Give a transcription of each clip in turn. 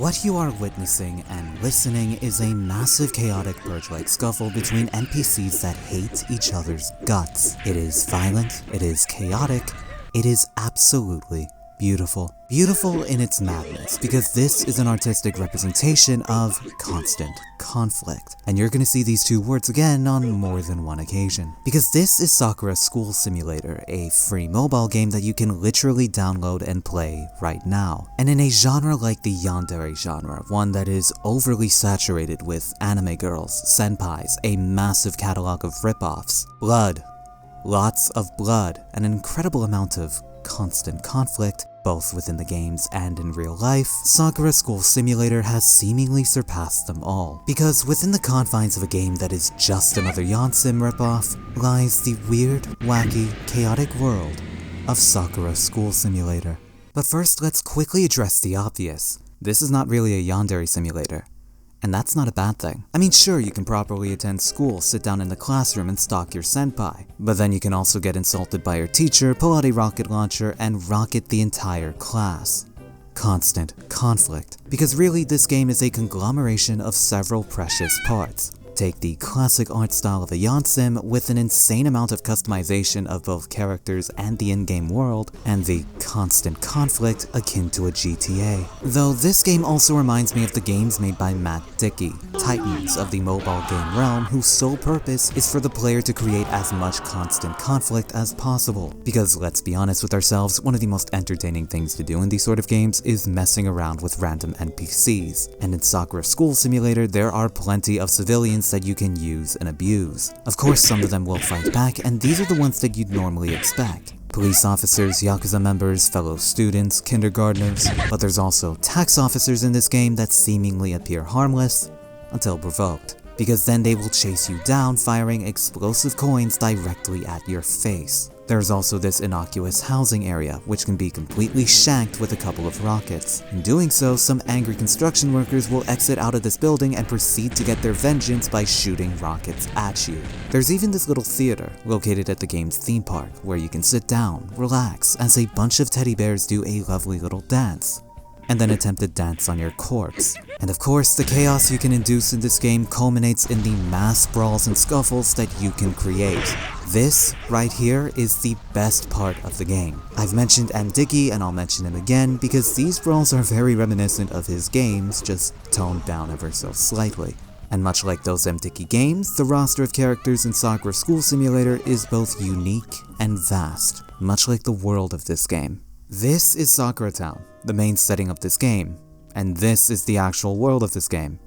What you are witnessing and listening is a massive chaotic purge-like scuffle between NPCs that hate each other's guts. It is violent, it is chaotic, it is absolutely beautiful. Beautiful in its madness, because this is an artistic representation of constant conflict. And you're gonna see these two words again on more than one occasion. Because this is Sakura School Simulator, a free mobile game that you can literally download and play right now. And in a genre like the Yandere genre, one that is overly saturated with anime girls, senpais, a massive catalog of ripoffs, blood, lots of blood, and an incredible amount of constant conflict, both within the games and in real life, Sakura School Simulator has seemingly surpassed them all. Because within the confines of a game that is just another Yansim ripoff, lies the weird, wacky, chaotic world of Sakura School Simulator. But first, let's quickly address the obvious. This is not really a Yandere simulator. And that's not a bad thing. I mean, sure, you can properly attend school, sit down in the classroom and stalk your senpai, but then you can also get insulted by your teacher, pull out a rocket launcher, and rocket the entire class. Constant conflict. Because really, this game is a conglomeration of several precious parts. Take the classic art style of a Yansim with an insane amount of customization of both characters and the in-game world, and the constant conflict akin to a GTA. Though this game also reminds me of the games made by Matt Dickey, titans of the mobile game realm whose sole purpose is for the player to create as much constant conflict as possible. Because let's be honest with ourselves, one of the most entertaining things to do in these sort of games is messing around with random NPCs. And in Sakura School Simulator, there are plenty of civilians that you can use and abuse. Of course, some of them will fight back, and these are the ones that you'd normally expect. Police officers, Yakuza members, fellow students, kindergartners, but there's also tax officers in this game that seemingly appear harmless until provoked, because then they will chase you down firing explosive coins directly at your face. There's also this innocuous housing area, which can be completely shanked with a couple of rockets. In doing so, some angry construction workers will exit out of this building and proceed to get their vengeance by shooting rockets at you. There's even this little theater, located at the game's theme park, where you can sit down, relax, as a bunch of teddy bears do a lovely little dance, and then attempt to dance on your corpse. And of course, the chaos you can induce in this game culminates in the mass brawls and scuffles that you can create. This, right here, is the best part of the game. I've mentioned M. Dickey, and I'll mention him again, because these brawls are very reminiscent of his games, just toned down ever so slightly. And much like those M. Dickey games, the roster of characters in Sakura School Simulator is both unique and vast, much like the world of this game. This is Sakura Town, the main setting of this game, and this is the actual world of this game.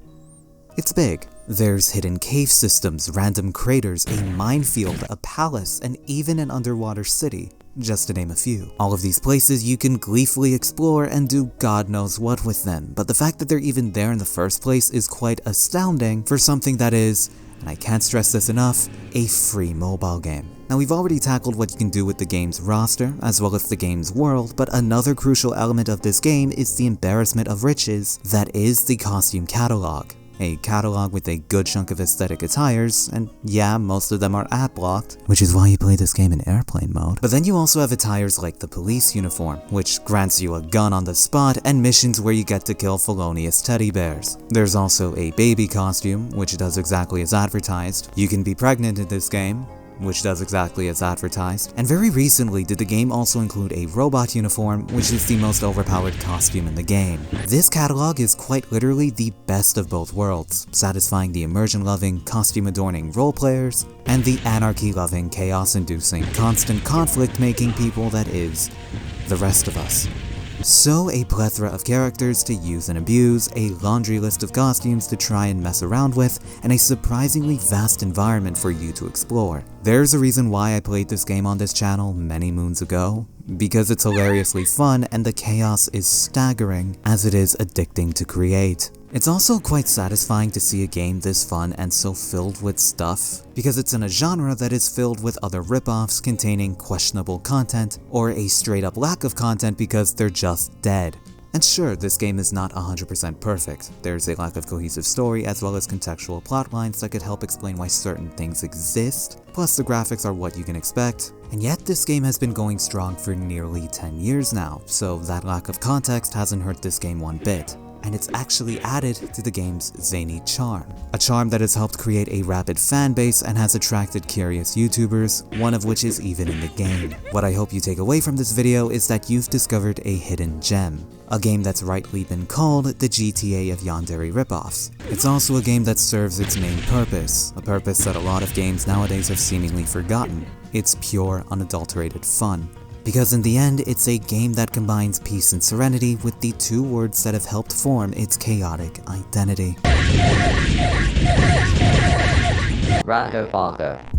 It's big. There's hidden cave systems, random craters, a minefield, a palace, and even an underwater city, just to name a few. All of these places you can gleefully explore and do God knows what with them, but the fact that they're even there in the first place is quite astounding for something that is, and I can't stress this enough, a free mobile game. Now, we've already tackled what you can do with the game's roster, as well as the game's world, but another crucial element of this game is the embarrassment of riches that is the costume catalog. A catalog with a good chunk of aesthetic attires, and yeah, most of them are ad-blocked, which is why you play this game in airplane mode. But then you also have attires like the police uniform, which grants you a gun on the spot, and missions where you get to kill felonious teddy bears. There's also a baby costume, which does exactly as advertised. You can be pregnant in this game, which does exactly as advertised. And very recently did the game also include a robot uniform, which is the most overpowered costume in the game. This catalog is quite literally the best of both worlds, satisfying the immersion-loving, costume-adorning role players, and the anarchy-loving, chaos-inducing, constant conflict-making people that is the rest of us. So, a plethora of characters to use and abuse, a laundry list of costumes to try and mess around with, and a surprisingly vast environment for you to explore. There's a reason why I played this game on this channel many moons ago, because it's hilariously fun and the chaos is staggering as it is addicting to create. It's also quite satisfying to see a game this fun and so filled with stuff, because it's in a genre that is filled with other ripoffs containing questionable content, or a straight up lack of content because they're just dead. And sure, this game is not 100% perfect. There's a lack of cohesive story as well as contextual plot lines that could help explain why certain things exist, plus the graphics are what you can expect. And yet this game has been going strong for nearly 10 years now, so that lack of context hasn't hurt this game one bit. and it's actually added to the game's zany charm. A charm that has helped create a rabid fanbase and has attracted curious YouTubers, one of which is even in the game. What I hope you take away from this video is that you've discovered a hidden gem. A game that's rightly been called the GTA of Yandere ripoffs. It's also a game that serves its main purpose, a purpose that a lot of games nowadays have seemingly forgotten. It's pure, unadulterated fun. Because in the end, it's a game that combines peace and serenity with the two words that have helped form its chaotic identity. Ripoff.